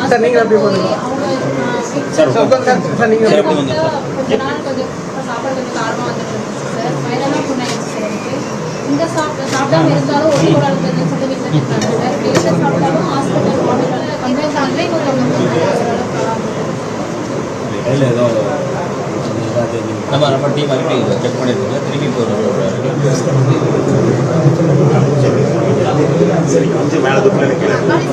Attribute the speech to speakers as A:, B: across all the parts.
A: Sir நீங்க எப்படி பண்ணுங்க சார் சார் நீங்க எப்படி பண்ணுங்க சாப்பாடு கொஞ்சம் காரமா வந்துட்டு சார் ஃபைனலா புண்ணாயிடுச்சு சார் இங்க சாப்பிடாம இருந்தாலும் ஒரு கூட இருக்குன்னு சொல்லி வீட்டுல கேட்டாங்க சார் வீட்டுல சாப்பிட்டாலும் ஹாஸ்பிட்டல் போனதால கம்பெனி அங்கே ஏதோ நம்ம டீம் மறுபடியும் செக் பண்ணிருக்கோம் திரும்பி
B: சரி கொஞ்சம் மேலே துப்பில் கிடைக்கிற மாதிரி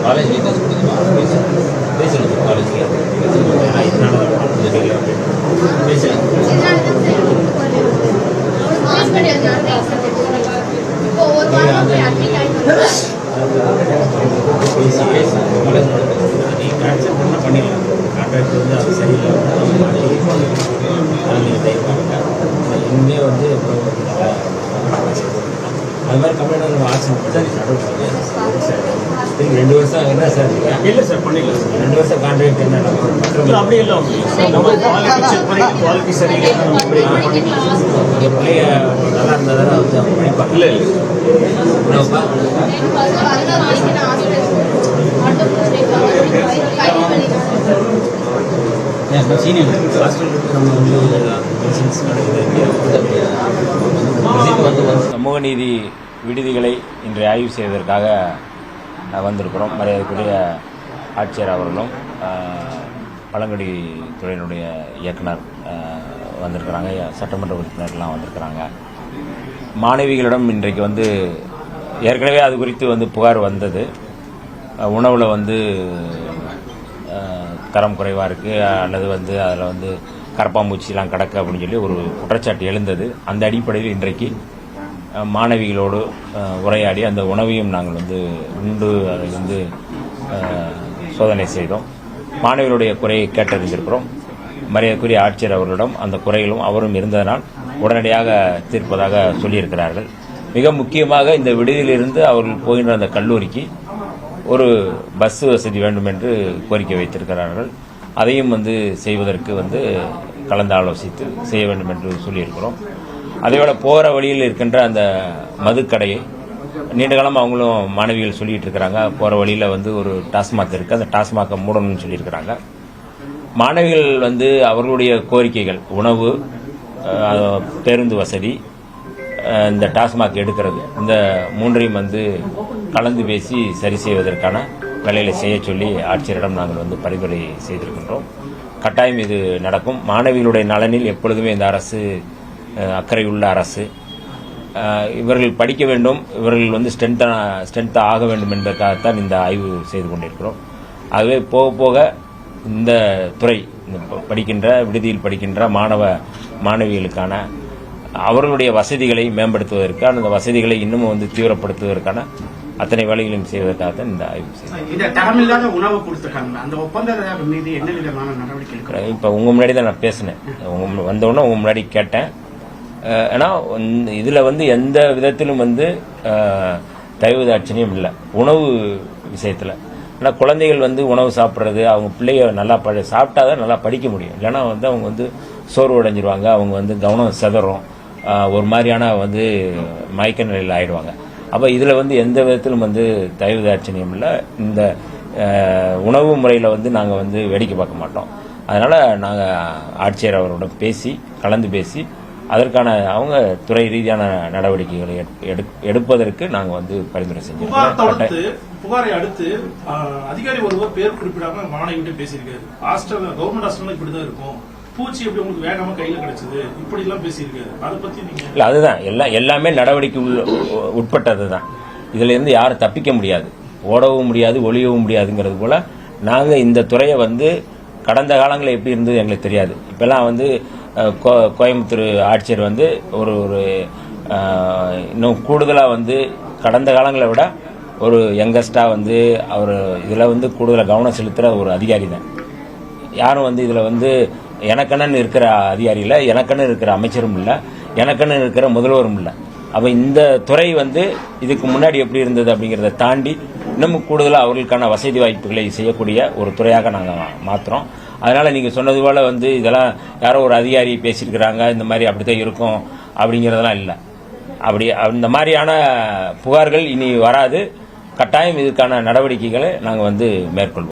A: காலேஜ் பண்ணிடலாம் கான்ட்ராக்ட் வந்து அது சரியில்லை இங்கே வந்து அது மாதிரி கம்ப்ளைண்ட் நம்ம ஆக்ஷன் பண்ணி 2 வருஷம் என்ன சார் இல்லை சார் பண்ணிடலாம் சார் 2 வருஷம் கான்ட்ராக்ட் என்ன அப்படியே இல்லை குவாலிட்டி சரியில்லை பிள்ளைய நல்லா இருந்தால் தானே வந்து அவங்க படிப்பாங்க இல்லை
C: சமூக நீதி விடுதிகளை இன்று ஆய்வு செய்வதற்காக வந்திருக்கிறோம். மரியாதைக்குரிய ஆட்சியர் அவர்களும் பழங்குடி துறையினுடைய இயக்குனர் வந்திருக்கிறாங்க, சட்டமன்ற உறுப்பினர்லாம் வந்திருக்கிறாங்க. மாணவிகளிடம் இன்றைக்கு வந்து ஏற்கனவே அது குறித்து வந்து புகார் வந்தது. உணவில் வந்து தரம் குறைவாக இருக்குது அல்லது வந்து அதில் வந்து கரப்பாம்பூச்சிலாம் கிடக்கு அப்படின்னு சொல்லி ஒரு குற்றச்சாட்டு எழுந்தது. அந்த அடிப்படையில் இன்றைக்கு மாணவிகளோடு உரையாடி அந்த உணவையும் நாங்கள் வந்து உண்டு அதை வந்து சோதனை செய்தோம். மாணவிகளுடைய குறையை கேட்டறிந்திருக்கிறோம். மரியாதைக்குரிய ஆட்சியர் அவர்களிடம் அந்த குறைகளும் அவரும் இருந்ததனால் உடனடியாக தீர்ப்பதாக சொல்லியிருக்கிறார்கள். மிக முக்கியமாக இந்த விடுதியிலிருந்து அவர்கள் போகின்ற அந்த கல்லூரிக்கு ஒரு பஸ் வசதி வேண்டும் என்று கோரிக்கை வைத்திருக்கிறார்கள். அதையும் வந்து செய்வதற்கு வந்து கலந்து ஆலோசித்து செய்ய வேண்டும் என்று சொல்லியிருக்கிறோம். அதேபோல போகிற வழியில் இருக்கின்ற அந்த மதுக்கடையை நீண்ட காலம் அவங்களும் மாணவிகள் சொல்லிட்டு இருக்கிறாங்க. போகிற வழியில் வந்து ஒரு டாஸ்மாக் இருக்குது, அந்த டாஸ்மாக்கை மூடணும்னு சொல்லியிருக்கிறாங்க. மாணவிகள் வந்து அவர்களுடைய கோரிக்கைகள் உணவு, பேருந்து வசதி, இந்த டாஸ்மாக் எடுக்கிறது, இந்த மூன்றையும் வந்து கலந்து பேசி சரி செய்வதற்கான வேலைகளை செய்ய சொல்லி ஆட்சியரிடம் நாங்கள் வந்து பரிந்துரை செய்திருக்கின்றோம். கட்டாயம் இது நடக்கும். மாணவிகளுடைய நலனில் எப்பொழுதுமே இந்த அரசு அக்கறையுள்ள அரசு. இவர்கள் படிக்க வேண்டும், இவர்கள் வந்து ஸ்ட்ரென்த்தாக ஆக வேண்டும் என்பதற்காகத்தான் இந்த ஆய்வு செய்து கொண்டிருக்கிறோம். ஆகவே போக போக இந்த துறை படிக்கின்ற விடுதியில் படிக்கின்ற மாணவிகளுக்கான அவர்களுடைய வசதிகளை மேம்படுத்துவதற்கான அந்த வசதிகளை இன்னமும் வந்து தீவிரப்படுத்துவதற்கான அத்தனை வேலைகளையும் செய்வதற்காகத்தான் இந்த ஆய்வு செய்யும். இப்ப உங்க முன்னாடி தான் நான் பேசினேன். வந்தவுடனே உங்க முன்னாடி கேட்டேன். ஏன்னா இதுல வந்து எந்த விதத்திலும் வந்து தயவுதாட்சணியம் இல்லை உணவு விஷயத்துல. ஏன்னா குழந்தைகள் வந்து உணவு சாப்பிட்றது, அவங்க பிள்ளைய நல்லா சாப்பிட்டாதான் நல்லா படிக்க முடியும். இல்லைன்னா வந்து அவங்க வந்து சோர்வு அடைஞ்சிருவாங்க, அவங்க வந்து கவனம் சிதறும். ஒரு மாதிரியான வந்து மயக்க நிலையில் ஆயிடுவாங்க. அப்போ இதில் வந்து எந்த விதத்திலும் வந்து தயவு தாட்சணியம் இல்லை. இந்த உணவு முறையில் வந்து நாங்கள் வந்து வேடிக்கை பார்க்க மாட்டோம். அதனால் நாங்கள் ஆட்சியர் அவரோட கலந்து பேசி அதற்கான அவங்க துறை ரீதியான நடவடிக்கைகளை எடுப்பதற்கு நாங்கள் வந்து பரிந்துரை செஞ்சோம்.
D: புகாரை அடுத்து அதிகாரி ஒருவர் பேர் குறிப்பிடாம மாணவிகிட்ட பேசியிருக்காரு. கவர்மெண்ட் ஹாஸ்டல் இப்படிதான் இருக்கும், பூச்சி எப்படி உங்களுக்கு வேகாம கையில கிடைச்சது, இப்படி எல்லாம் பேசியிருக்காரு. அதை பத்தி நீங்க
C: இல்ல, அதுதான் எல்லாமே நடவடிக்கை உட்பட்டது தான். இதுல இருந்து யாரும் தப்பிக்க முடியாது, ஓடவும் முடியாது, ஒளியவும் முடியாதுங்கிறது போல நாங்க இந்த துறையை வந்து கடந்த காலங்களில் எப்படி இருந்தது எங்களுக்கு தெரியாது. இப்பெல்லாம் வந்து கோயம்புத்தூர் ஆட்சியர் வந்து ஒரு இன்னும் கூடுதலாக வந்து கடந்த காலங்களை விட ஒரு யங்கஸ்டாக வந்து அவர் இதில் வந்து கூடுதலாக கவனம் செலுத்துகிற ஒரு அதிகாரி தான். யாரும் வந்து இதில் வந்து எனக்கண்ணன் இருக்கிற அதிகாரி இல்லை, எனக்கண்ணன் இருக்கிற அமைச்சரும் இல்லை, எனக்கண்ணன் இருக்கிற முதல்வரும் இல்லை. அப்போ இந்த துறை வந்து இதுக்கு முன்னாடி எப்படி இருந்தது அப்படிங்கிறத தாண்டி இன்னமும் கூடுதலாக அவர்களுக்கான வசதி வாய்ப்புகளை செய்யக்கூடிய ஒரு துறையாக நாங்கள் மாற்றுறோம். அதனால் நீங்கள் சொன்னது போல் வந்து இதெல்லாம் யாரோ ஒரு அதிகாரி பேசியிருக்கிறாங்க, இந்த மாதிரி அப்படித்தான் இருக்கும் அப்படிங்கிறதெல்லாம் இல்லை. அப்படி அந்த மாதிரியான புகார்கள் இனி வராது. கட்டாயம் இதுக்கான நடவடிக்கைகளை நாங்கள் வந்து மேற்கொள்வோம்.